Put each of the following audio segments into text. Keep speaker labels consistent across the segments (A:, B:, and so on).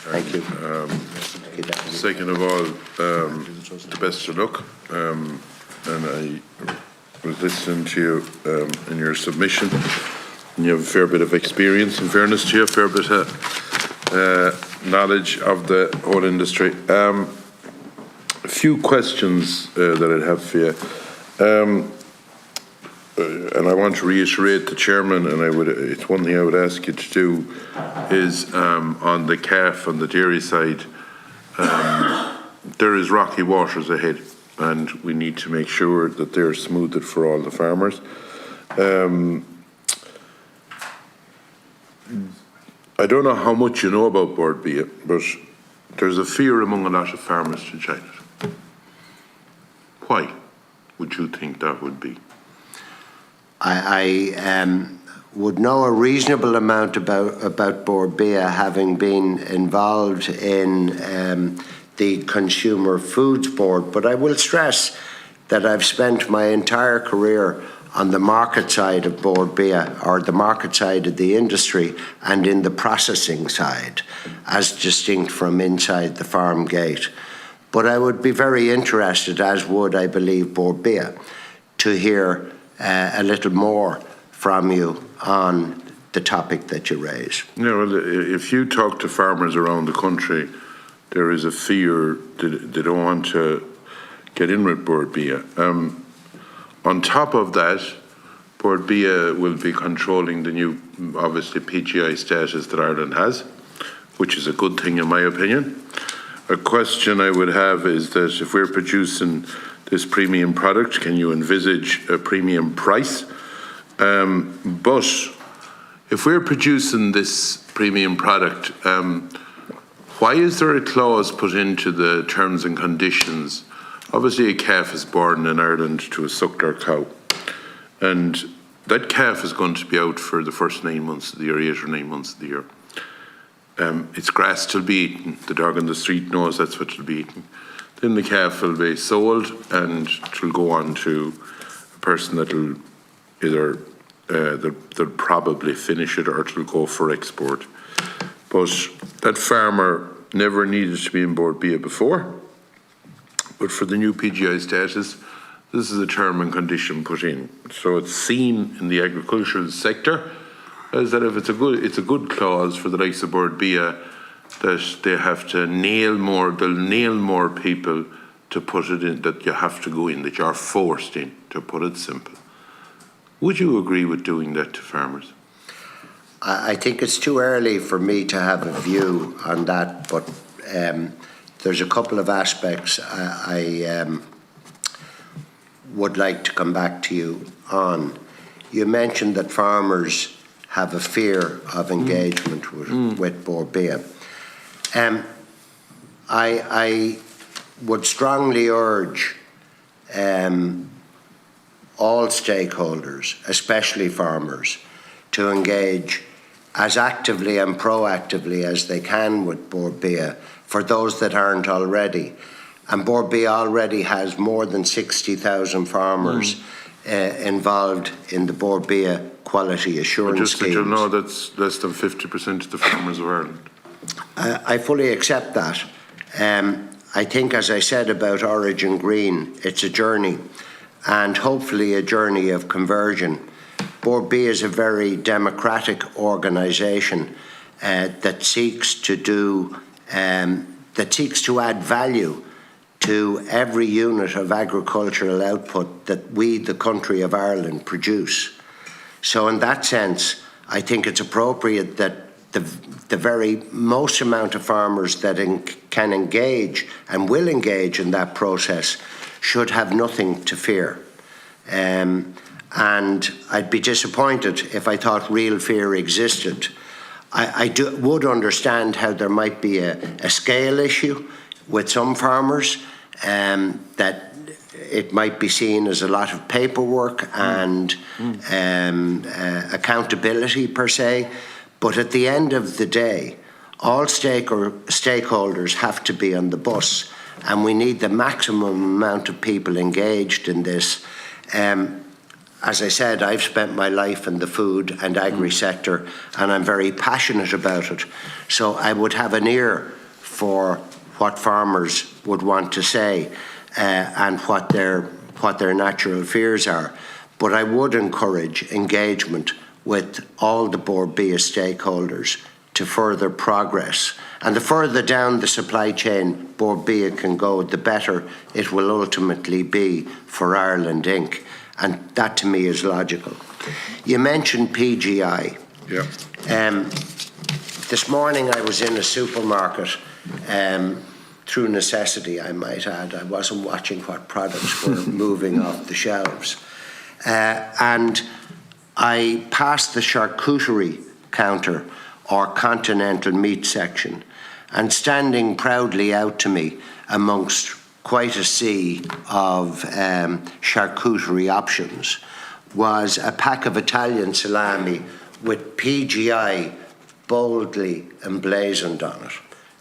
A: Thank you.
B: Second of all, the best of luck. And I was listening to you in your submission, and you have a fair bit of experience, in fairness to you, a fair bit of knowledge of the whole industry. A few questions that I'd have for you. And I want to reiterate the chairman, and it's one thing I would ask you to do is on the calf, on the dairy side, there is rocky waters ahead, and we need to make sure that they're smoothed for all the farmers. I don't know how much you know about Board B, but there's a fear among a lot of farmers to join it. Why would you think that would be?
A: I would know a reasonable amount about Board B, having been involved in the Consumer Foods Board, but I will stress that I've spent my entire career on the market side of Board B, or the market side of the industry, and in the processing side, as distinct from inside the farm gate. But I would be very interested, as would, I believe, Board B, to hear a little more from you on the topic that you raise.
B: Yeah, well, if you talk to farmers around the country, there is a fear that they don't want to get in with Board B. On top of that, Board B will be controlling the new, obviously, PGI status that Ireland has, which is a good thing in my opinion. A question I would have is that if we're producing this premium product, can you envisage a premium price? But if we're producing this premium product, why is there a clause put into the terms and conditions? Obviously, a calf is born in Ireland to a suckler cow, and that calf is going to be out for the first 9 months of the year, 8 or 9 months of the year. It's grass to be eaten. The dog on the street knows that's what will be eaten. Then the calf will be sold, and it will go on to a person that will either they'll probably finish it, or it will go for export. But that farmer never needed to be in Board B before. But for the new PGI status, this is a term and condition put in. So it's seen in the agricultural sector as that if it's a good clause for the likes of Board B, that they have to they'll nail more people to put it in, that you have to go in, that you're forced in, to put it simple. Would you agree with doing that to farmers?
A: I think it's too early for me to have a view on that, but there's a couple of aspects I would like to come back to you on. You mentioned that farmers have a fear of engagement with Board B. I would strongly urge all stakeholders, especially farmers, to engage as actively and proactively as they can with Board B for those that aren't already. And Board B already has more than 60,000 farmers involved in the Board B quality assurance schemes.
B: Just so you know, that's less than 50% of the farmers of Ireland.
A: I fully accept that. I think, as I said about Origin Green, it's a journey, and hopefully a journey of conversion. Board B is a very democratic organisation that seeks to add value to every unit of agricultural output that we, the country of Ireland, produce. So in that sense, I think it's appropriate that the very most amount of farmers that can engage and will engage in that process should have nothing to fear. And I'd be disappointed if I thought real fear existed. I would understand how there might be a scale issue with some farmers, that it might be seen as a lot of paperwork and accountability per se. But at the end of the day, all stakeholders have to be on the bus, and we need the maximum amount of people engaged in this. as I said, I've spent my life in the food and agri sector, and I'm very passionate about it. So I would have an ear for what farmers would want to say and what their natural fears are. But I would encourage engagement with all the Bord Bia stakeholders to further progress. And the further down the supply chain Bord Bia can go, the better it will ultimately be for Ireland Inc. And that to me is logical. You mentioned PGI.
B: Yeah.
A: This morning I was in a supermarket, through necessity I might add. I wasn't watching what products were moving off the shelves. And I passed the charcuterie counter or continental meat section, and standing proudly out to me amongst quite a sea of charcuterie options was a pack of Italian salami with PGI boldly emblazoned on it.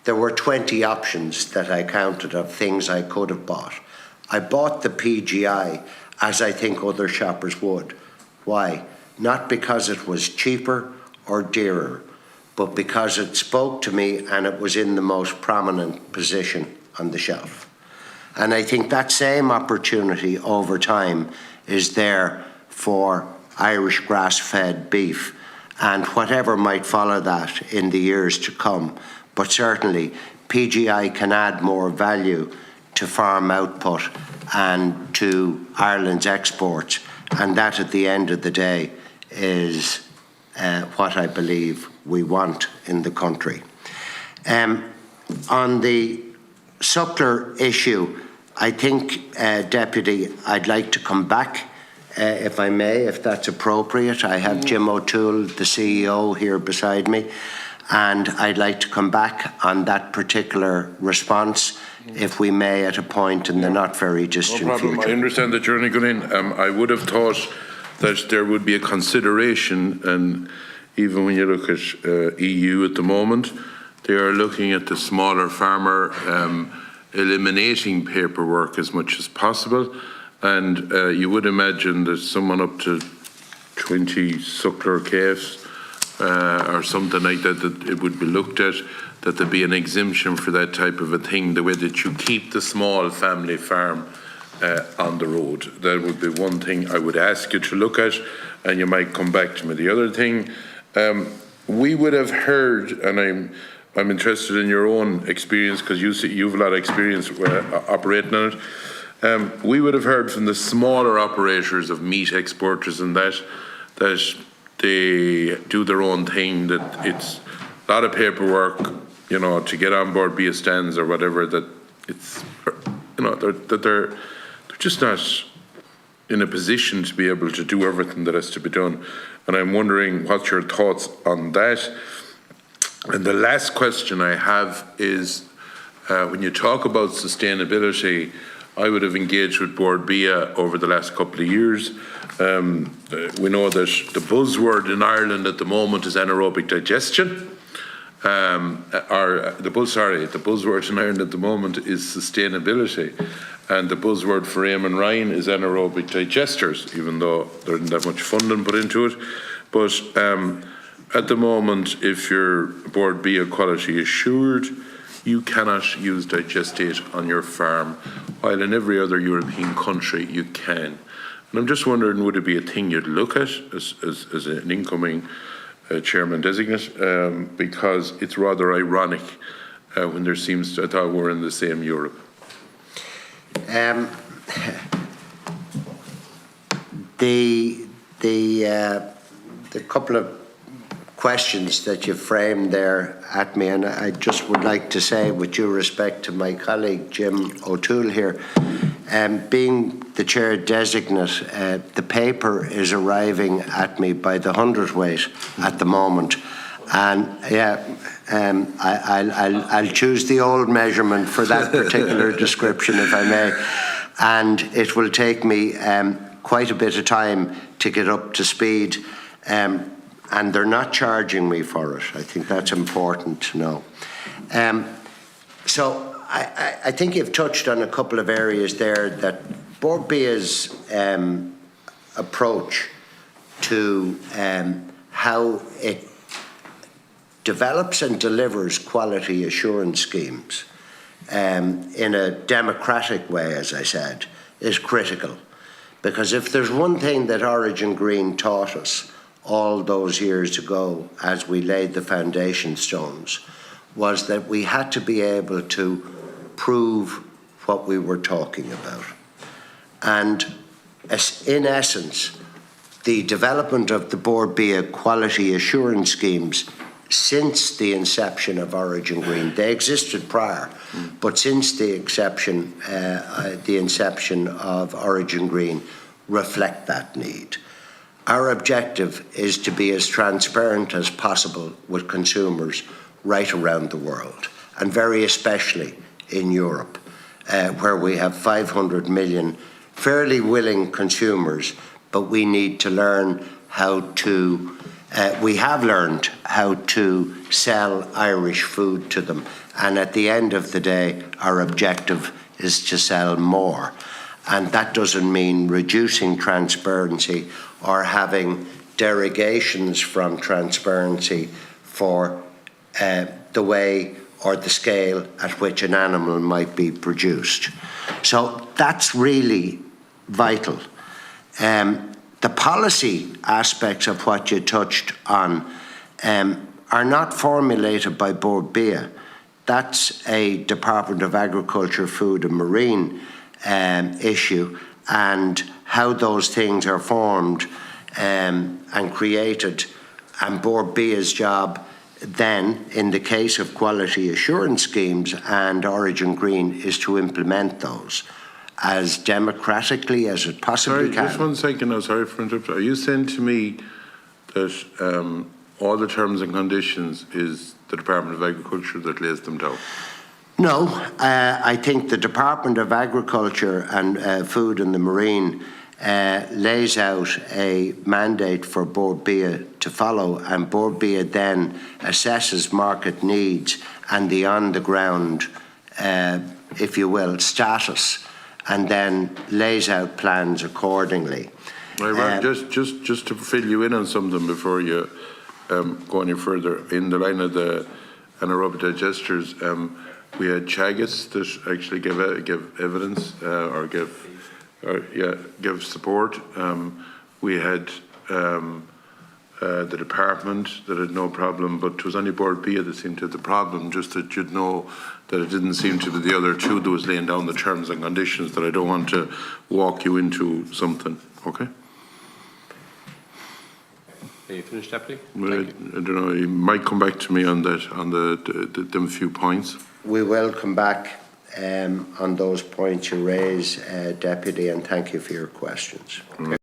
A: There were 20 options that I counted of things I could have bought. I bought the PGI as I think other shoppers would. Why? Not because it was cheaper or dearer, but because it spoke to me and it was in the most prominent position on the shelf. And I think that same opportunity over time is there for Irish grass-fed beef and whatever might follow that in the years to come. But certainly PGI can add more value to farm output and to Ireland's exports, and that at the end of the day is what I believe we want in the country. On the suckler issue, I think, Deputy, I'd like to come back, if I may, if that's appropriate. I have Jim O'Toole, the CEO, here beside me, and I'd like to come back on that particular response, if we may, at a point in the not very distant
B: no problem.
A: future.
B: I understand the journey going in. I would have thought that there would be a consideration, and even when you look at EU at the moment, they are looking at the smaller farmer, eliminating paperwork as much as possible, and you would imagine that someone up to 20 suckler calves or something like that, that it would be looked at, that there'd be an exemption for that type of a thing, the way that you keep the small family farm on the road. That would be one thing I would ask you to look at, and you might come back to me. The other thing, we would have heard, and I'm interested in your own experience, because you've a lot of experience operating on it. We would have heard from the smaller operators of meat exporters and that they do their own thing, that it's a lot of paperwork, to get on board Bia stands or whatever, that it's, that they're just not in a position to be able to do everything that has to be done. And I'm wondering what your thoughts on that. And the last question I have is, when you talk about sustainability, I would have engaged with Bord Bia over the last couple of years. We know that the buzzword in Ireland at the moment is anaerobic digestion. The buzzword in Ireland at the moment is sustainability. And the buzzword for Eamon Ryan is anaerobic digesters, even though there isn't that much funding put into it. But at the moment, if your Bord Bia quality assured, you cannot use digestate on your farm, while in every other European country you can. And I'm just wondering, would it be a thing you'd look at as an incoming chairman designate? Because it's rather ironic when there seems to, I thought we're in the same Europe.
A: The couple of questions that you framed there at me, and I just would like to say, with due respect to my colleague Jim O'Toole here, being the chair designate, the paper is arriving at me by the hundredweight at the moment, and I'll choose the old measurement for that particular description, if I may, and it will take me quite a bit of time to get up to speed. And they're not charging me for it. I think that's important to know. So I think you've touched on a couple of areas there that Bord Bia's approach to how it develops and delivers quality assurance schemes in a democratic way, as I said, is critical. Because if there's one thing that Origin Green taught us all those years ago as we laid the foundation stones, was that we had to be able to prove what we were talking about. And in essence, the development of the Board BIA quality assurance schemes since the inception of Origin Green, they existed prior, but since the inception of Origin Green, reflect that need. Our objective is to be as transparent as possible with consumers right around the world, and very especially in Europe, where we have 500 million fairly willing consumers, but we need to learn how to we have learned how to sell Irish food to them, and at the end of the day, our objective is to sell more. And that doesn't mean reducing transparency or having derogations from transparency for the way or the scale at which an animal might be produced. So that's really vital. The policy aspects of what you touched on are not formulated by Board BIA. That's a Department of Agriculture, Food and Marine issue, and how those things are formed and created. And Board BIA's job then, in the case of quality assurance schemes and Origin Green, is to implement those as democratically as it possibly can.
B: Just 1 second, I'm sorry for interrupting. Are you saying to me that all the terms and conditions is the Department of Agriculture that lays them down?
A: No, I think the Department of Agriculture and Food and the Marine lays out a mandate for Board BIA to follow, and Board BIA then assesses market needs and the on-the-ground, if you will, status, and then lays out plans accordingly.
B: Right, just to fill you in on something before you go any further, in the line of the anaerobic digesters, we had Chagas that actually give evidence or give support. We had the department that had no problem, but it was only Board BIA that seemed to have the problem, just that you'd know that it didn't seem to be the other two that was laying down the terms and conditions, that I don't want to walk you into something, okay?
C: Are you finished, Deputy?
B: Well, I don't know, you might come back to me on that, on them few points.
A: We will come back on those points you raise, Deputy, and thank you for your questions.
B: Okay.